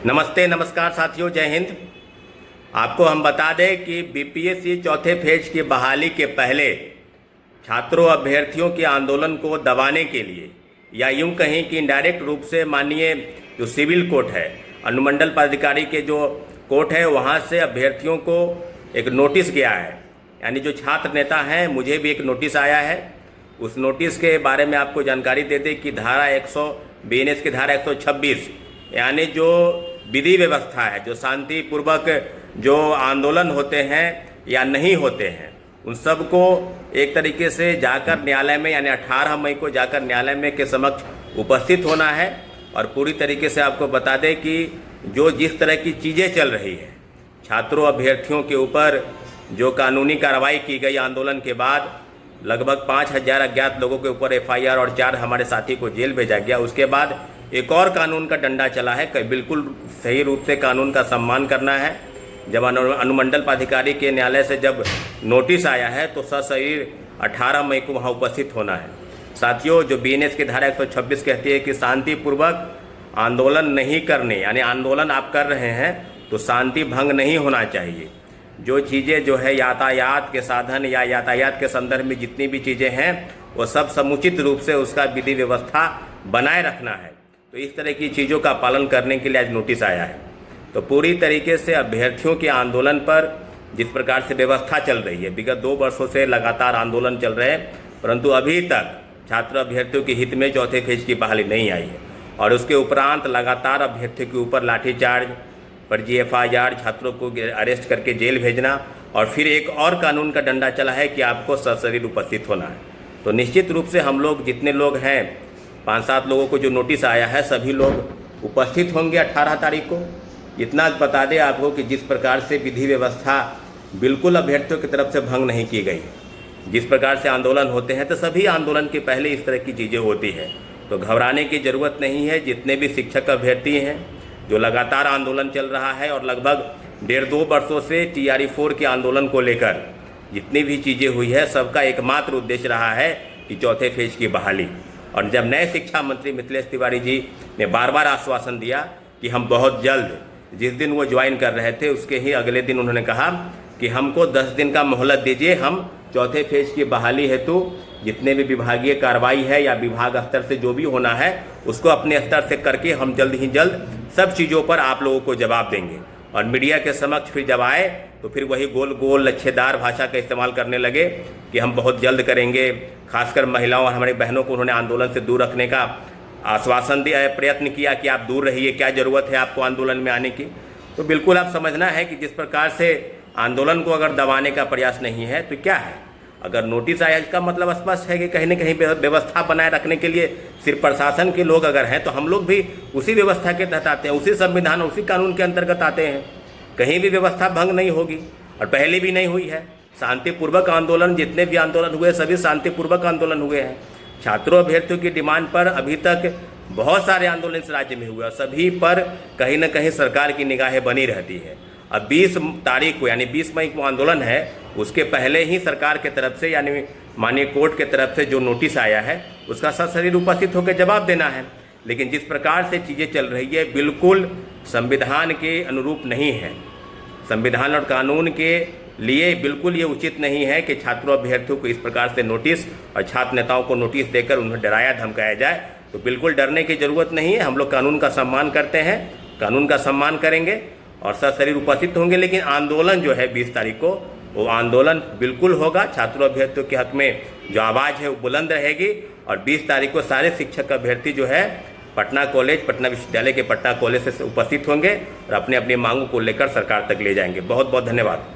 नमस्ते नमस्कार साथियों, जय हिंद। आपको हम बता दें कि बीपीएससी चौथे फेज की बहाली के पहले छात्रों अभ्यर्थियों के आंदोलन को दबाने के लिए या यूं कहीं कि इनडायरेक्ट रूप से माननीय जो सिविल कोर्ट है, अनुमंडल पदाधिकारी के जो कोर्ट है, वहां से अभ्यर्थियों को एक नोटिस गया है। यानी जो छात्र नेता हैं, मुझे भी एक नोटिस आया है। उस नोटिस के बारे में आपको जानकारी दे दें कि धारा 100 बीएनएस की धारा 126 यानी जो विधि व्यवस्था है, जो शांतिपूर्वक जो आंदोलन होते हैं या नहीं होते हैं, उन सब को एक तरीके से जाकर न्यायालय में यानी 18 मई को जाकर न्यायालय में के समक्ष उपस्थित होना है। और पूरी तरीके से आपको बता दें कि जो जिस तरह की चीज़ें चल रही है, छात्रों अभ्यर्थियों के ऊपर जो कानूनी कार्रवाई की गई आंदोलन के बाद, लगभग 5000 अज्ञात लोगों के ऊपर एफआईआर और 4 हमारे साथी को जेल भेजा गया। उसके बाद एक और कानून का डंडा चला है। बिल्कुल सही रूप से कानून का सम्मान करना है। जब अनुमंडल पदाधिकारी के न्यायालय से जब नोटिस आया है तो सशरीर 18 मई को वहाँ उपस्थित होना है। साथियों, जो बीएनएस की धारा 126 कहती है कि शांतिपूर्वक आंदोलन नहीं करने, यानी आंदोलन आप कर रहे हैं तो शांति भंग नहीं होना चाहिए। जो चीज़ें जो है यातायात के साधन या यातायात के संदर्भ में जितनी भी चीज़ें हैं, वो सब समुचित रूप से उसका विधि व्यवस्था बनाए रखना है। तो इस तरह की चीज़ों का पालन करने के लिए आज नोटिस आया है। तो पूरी तरीके से अभ्यर्थियों के आंदोलन पर जिस प्रकार से व्यवस्था चल रही है, विगत 2 वर्षों से लगातार आंदोलन चल रहे हैं, परंतु अभी तक छात्र अभ्यर्थियों के हित में चौथे फेज की बहाली नहीं आई है। और उसके उपरांत लगातार अभ्यर्थियों के ऊपर लाठीचार्ज, फर्जी एफआईआर, छात्रों को अरेस्ट करके जेल भेजना, और फिर एक और कानून का डंडा चला है कि आपको सशरीर उपस्थित होना है। तो निश्चित रूप से हम लोग जितने लोग हैं, 5-7 लोगों को जो नोटिस आया है, सभी लोग उपस्थित होंगे 18 तारीख को। इतना बता दें आपको कि जिस प्रकार से विधि व्यवस्था बिल्कुल अभ्यर्थियों की तरफ से भंग नहीं की गई। जिस प्रकार से आंदोलन होते हैं तो सभी आंदोलन के पहले इस तरह की चीज़ें होती है, तो घबराने की ज़रूरत नहीं है। जितने भी शिक्षक अभ्यर्थी हैं, जो लगातार आंदोलन चल रहा है और लगभग 1.5-2 वर्षों से TRE-4 के आंदोलन को लेकर जितनी भी चीज़ें हुई है, सबका एकमात्र उद्देश्य रहा है कि चौथे फेज की बहाली। और जब नए शिक्षा मंत्री मिथिलेश तिवारी जी ने बार बार आश्वासन दिया कि हम बहुत जल्द, जिस दिन वो ज्वाइन कर रहे थे उसके ही अगले दिन उन्होंने कहा कि हमको 10 दिन का मोहलत दीजिए, हम चौथे फेज की बहाली हेतु जितने भी विभागीय कार्रवाई है या विभाग स्तर से जो भी होना है उसको अपने स्तर से करके हम जल्द ही जल्द सब चीज़ों पर आप लोगों को जवाब देंगे। और मीडिया के समक्ष फिर जब आए तो फिर वही गोल गोल लच्छेदार भाषा का इस्तेमाल करने लगे कि हम बहुत जल्द करेंगे। खासकर महिलाओं और हमारी बहनों को उन्होंने आंदोलन से दूर रखने का आश्वासन दिया, प्रयत्न किया कि आप दूर रहिए, क्या ज़रूरत है आपको आंदोलन में आने की। तो बिल्कुल आप समझना है कि जिस प्रकार से आंदोलन को अगर दबाने का प्रयास नहीं है तो क्या है। अगर नोटिस आया, इसका मतलब स्पष्ट है कि कहीं न कहीं व्यवस्था बनाए रखने के लिए सिर्फ प्रशासन के लोग अगर हैं तो हम लोग भी उसी व्यवस्था के तहत आते हैं, उसी संविधान उसी कानून के अंतर्गत आते हैं। कहीं भी व्यवस्था भंग नहीं होगी और पहले भी नहीं हुई है। शांतिपूर्वक आंदोलन, जितने भी आंदोलन हुए सभी शांतिपूर्वक आंदोलन हुए हैं। छात्रों अभ्यर्थियों की डिमांड पर अभी तक बहुत सारे आंदोलन इस राज्य में हुए और सभी पर कहीं न कहीं सरकार की निगाहें बनी रहती है। अब 20 तारीख को यानी 20 मई को आंदोलन है, उसके पहले ही सरकार के तरफ से यानी माननीय कोर्ट के तरफ से जो नोटिस आया है उसका सशरीर उपस्थित होकर जवाब देना है। लेकिन जिस प्रकार से चीज़ें चल रही है बिल्कुल संविधान के अनुरूप नहीं है। संविधान और कानून के लिए बिल्कुल ये उचित नहीं है कि छात्रों अभ्यर्थियों को इस प्रकार से नोटिस और छात्र नेताओं को नोटिस देकर उन्हें डराया धमकाया जाए। तो बिल्कुल डरने की ज़रूरत नहीं है। हम लोग कानून का सम्मान करते हैं, कानून का सम्मान करेंगे और सशरीर उपस्थित होंगे। लेकिन आंदोलन जो है 20 तारीख को, वो आंदोलन बिल्कुल होगा। छात्रों अभ्यर्थियों के हक में जो आवाज़ है वो बुलंद रहेगी। और 20 तारीख को सारे शिक्षक अभ्यर्थी जो है पटना विश्वविद्यालय के पटना कॉलेज से उपस्थित होंगे और अपने अपनी मांगों को लेकर सरकार तक ले जाएंगे। बहुत बहुत धन्यवाद।